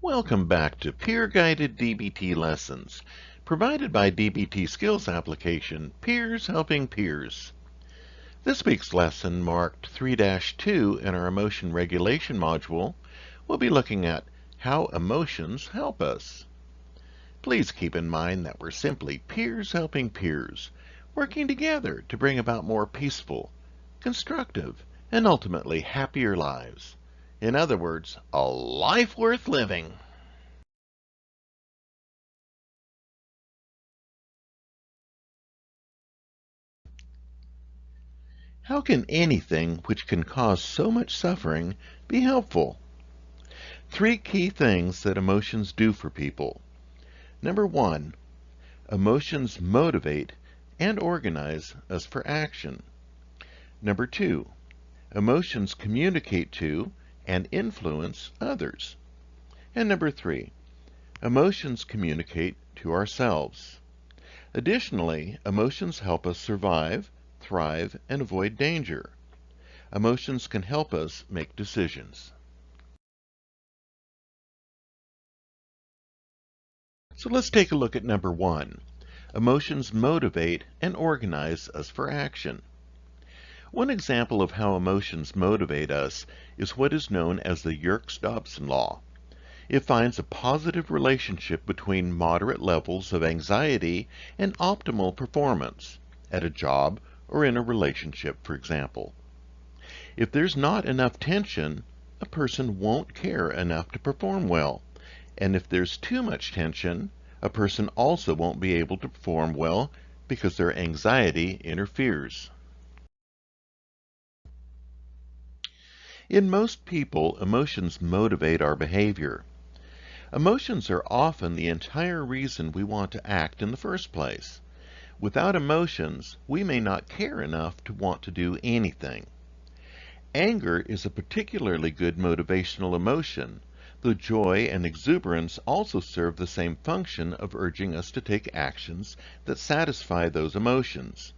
Welcome back to Peer-Guided DBT Lessons, provided by DBT Skills Application, Peers Helping Peers. This week's lesson, marked 3-2 in our Emotion Regulation module, we'll be looking at how emotions help us. Please keep in mind that we're simply peers helping peers, working together to bring about more peaceful, constructive, and ultimately happier lives. In other words, a life worth living. How can anything which can cause so much suffering be helpful? Three key things that emotions do for people. Number one, emotions motivate and organize us for action. Number two, emotions communicate to and influence others. And number three, emotions communicate to ourselves. Additionally, emotions help us survive, thrive, and avoid danger. Emotions can help us make decisions. So let's take a look at number one. Emotions motivate and organize us for action. One example of how emotions motivate us is what is known as the Yerkes-Dodson law. It finds a positive relationship between moderate levels of anxiety and optimal performance at a job or in a relationship, for example. If there's not enough tension, a person won't care enough to perform well. And if there's too much tension, a person also won't be able to perform well because their anxiety interferes. In most people, emotions motivate our behavior. Emotions are often the entire reason we want to act in the first place. Without emotions, we may not care enough to want to do anything. Anger is a particularly good motivational emotion, though joy and exuberance also serve the same function of urging us to take actions that satisfy those emotions.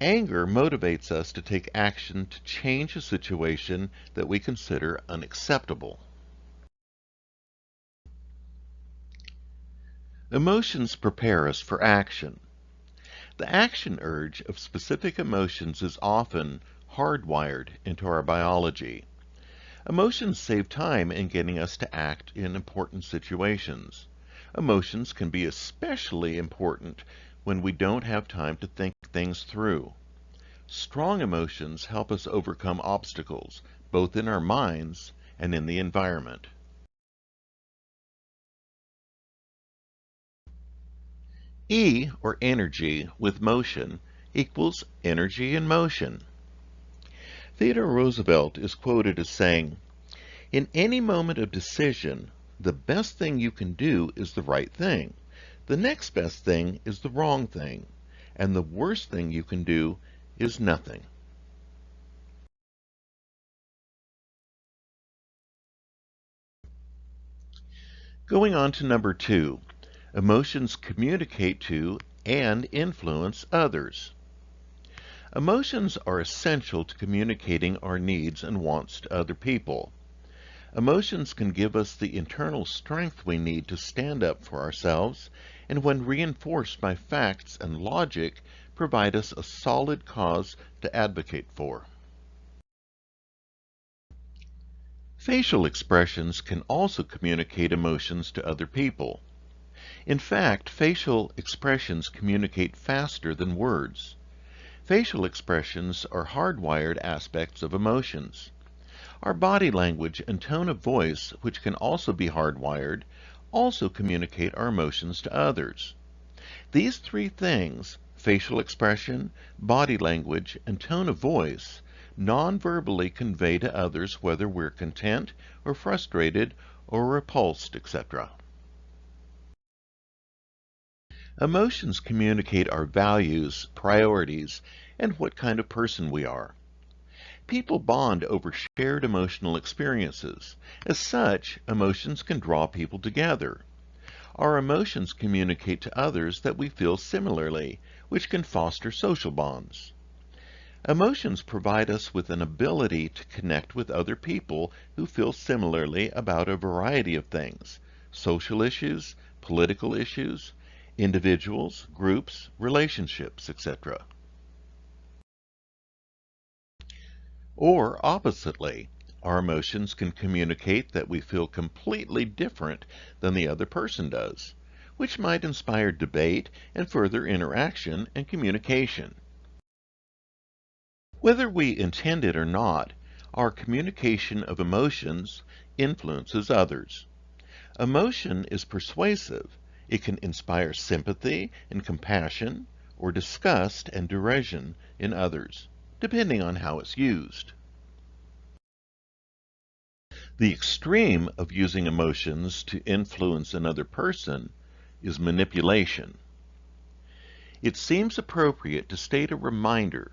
Anger motivates us to take action to change a situation that we consider unacceptable. Emotions prepare us for action. The action urge of specific emotions is often hardwired into our biology. Emotions save time in getting us to act in important situations. Emotions can be especially important when we don't have time to think things through. Strong emotions help us overcome obstacles, both in our minds and in the environment. E, or energy, with motion equals energy in motion. Theodore Roosevelt is quoted as saying, "In any moment of decision, the best thing you can do is the right thing. The next best thing is the wrong thing. And the worst thing you can do is nothing." Going on to number two, emotions communicate to and influence others. Emotions are essential to communicating our needs and wants to other people. Emotions can give us the internal strength we need to stand up for ourselves, and when reinforced by facts and logic, provide us a solid cause to advocate for. Facial expressions can also communicate emotions to other people. In fact, facial expressions communicate faster than words. Facial expressions are hardwired aspects of emotions. Our body language and tone of voice, which can also be hardwired, also communicate our emotions to others. These three things, facial expression, body language, and tone of voice, non-verbally convey to others whether we're content or frustrated or repulsed, etc. Emotions communicate our values, priorities, and what kind of person we are. People bond over shared emotional experiences. As such, emotions can draw people together. Our emotions communicate to others that we feel similarly, which can foster social bonds. Emotions provide us with an ability to connect with other people who feel similarly about a variety of things: social issues, political issues, individuals, groups, relationships, etc. Or oppositely, our emotions can communicate that we feel completely different than the other person does, which might inspire debate and further interaction and communication. Whether we intend it or not, our communication of emotions influences others. Emotion is persuasive. It can inspire sympathy and compassion, or disgust and derision in others, depending on how it's used. The extreme of using emotions to influence another person is manipulation. It seems appropriate to state a reminder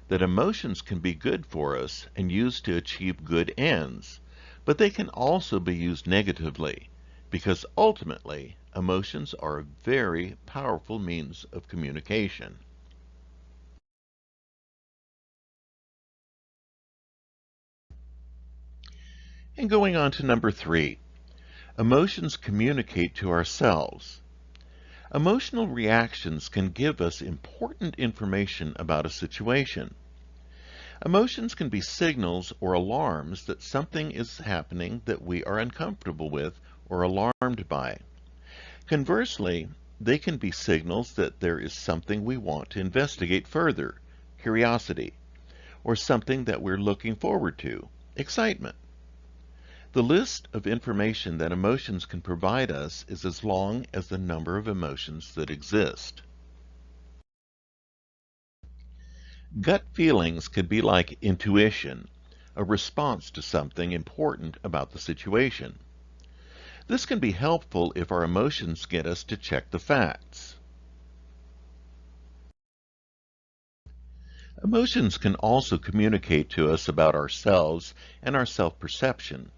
that emotions can be good for us and used to achieve good ends, but they can also be used negatively, because ultimately emotions are a very powerful means of communication. And going on to number 3, emotions communicate to ourselves. Emotional reactions can give us important information about a situation. Emotions can be signals or alarms that something is happening that we are uncomfortable with or alarmed by. Conversely, they can be signals that there is something we want to investigate further, curiosity, or something that we're looking forward to, excitement. The list of information that emotions can provide us is as long as the number of emotions that exist. Gut feelings could be like intuition, a response to something important about the situation. This can be helpful if our emotions get us to check the facts. Emotions can also communicate to us about ourselves and our self-perception.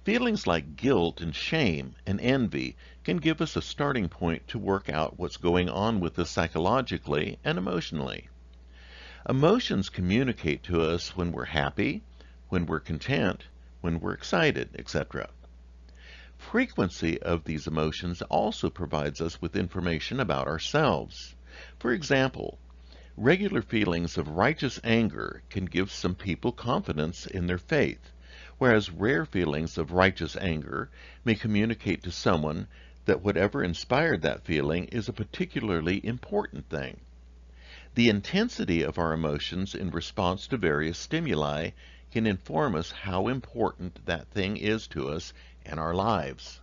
Feelings like guilt and shame and envy can give us a starting point to work out what's going on with us psychologically and emotionally. Emotions communicate to us when we're happy, when we're content, when we're excited, etc. Frequency of these emotions also provides us with information about ourselves. For example, regular feelings of righteous anger can give some people confidence in their faith, whereas rare feelings of righteous anger may communicate to someone that whatever inspired that feeling is a particularly important thing. The intensity of our emotions in response to various stimuli can inform us how important that thing is to us and our lives.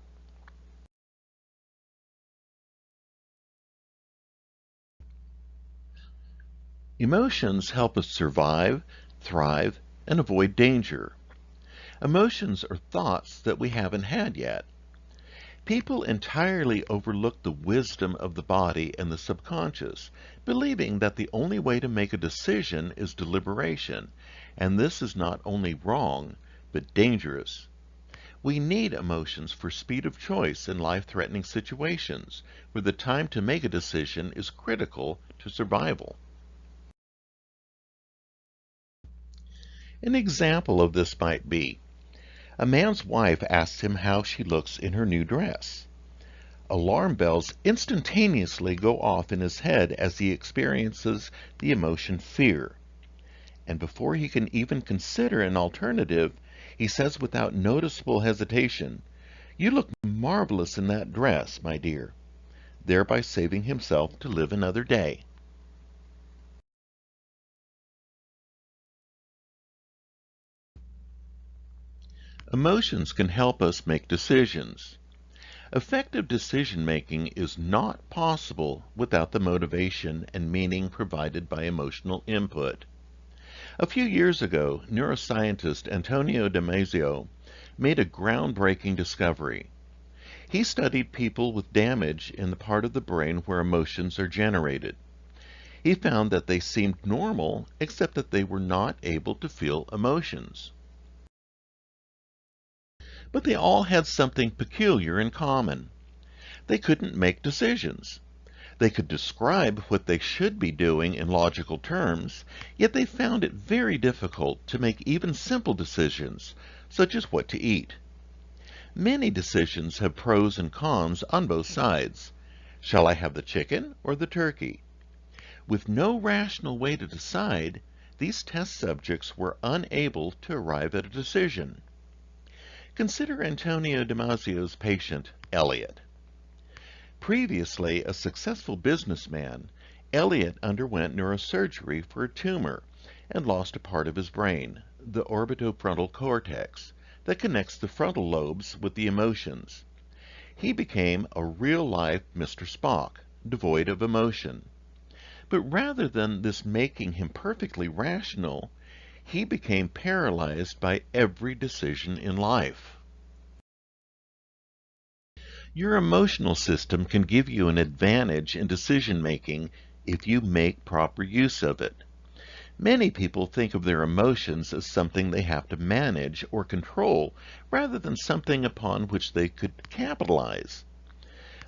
Emotions help us survive, thrive, and avoid danger. Emotions are thoughts that we haven't had yet. People entirely overlook the wisdom of the body and the subconscious, believing that the only way to make a decision is deliberation, and this is not only wrong, but dangerous. We need emotions for speed of choice in life-threatening situations, where the time to make a decision is critical to survival. An example of this might be, a man's wife asks him how she looks in her new dress. Alarm bells instantaneously go off in his head as he experiences the emotion fear. And before he can even consider an alternative, he says without noticeable hesitation, "You look marvelous in that dress, my dear," thereby saving himself to live another day. Emotions can help us make decisions. Effective decision-making is not possible without the motivation and meaning provided by emotional input. A few years ago, neuroscientist Antonio Damasio made a groundbreaking discovery. He studied people with damage in the part of the brain where emotions are generated. He found that they seemed normal, except that they were not able to feel emotions. But they all had something peculiar in common. They couldn't make decisions. They could describe what they should be doing in logical terms, yet they found it very difficult to make even simple decisions, such as what to eat. Many decisions have pros and cons on both sides. Shall I have the chicken or the turkey? With no rational way to decide, these test subjects were unable to arrive at a decision. Consider Antonio Damasio's patient, Elliot. Previously a successful businessman, Elliot underwent neurosurgery for a tumor and lost a part of his brain, the orbitofrontal cortex, that connects the frontal lobes with the emotions. He became a real-life Mr. Spock, devoid of emotion. But rather than this making him perfectly rational, he became paralyzed by every decision in life. Your emotional system can give you an advantage in decision making if you make proper use of it. Many people think of their emotions as something they have to manage or control rather than something upon which they could capitalize.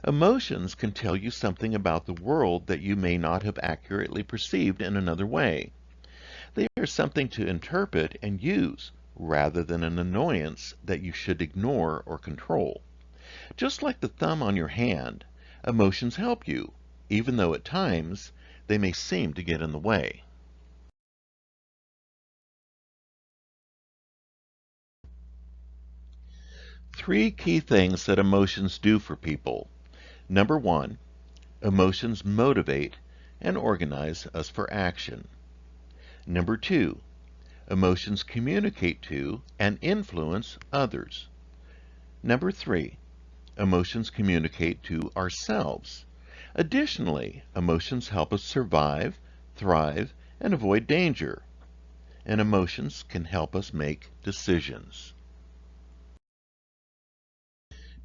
Emotions can tell you something about the world that you may not have accurately perceived in another way. They are something to interpret and use rather than an annoyance that you should ignore or control. Just like the thumb on your hand, emotions help you, even though at times they may seem to get in the way. Three key things that emotions do for people. Number one, emotions motivate and organize us for action. Number two, emotions communicate to and influence others. Number three, emotions communicate to ourselves. Additionally, emotions help us survive, thrive, and avoid danger. And emotions can help us make decisions.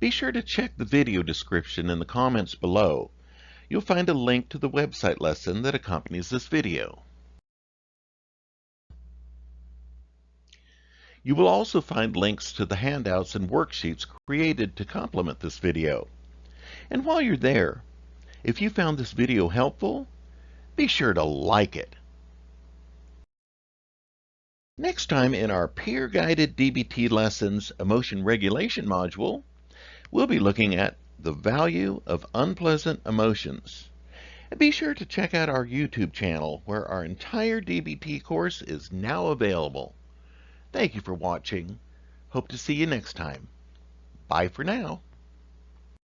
Be sure to check the video description in the comments below. You'll find a link to the website lesson that accompanies this video. You will also find links to the handouts and worksheets created to complement this video. And while you're there, if you found this video helpful, be sure to like it. Next time in our peer-guided DBT lessons emotion regulation module, we'll be looking at the value of unpleasant emotions. And be sure to check out our YouTube channel where our entire DBT course is now available. Thank you for watching. Hope to see you next time. Bye for now.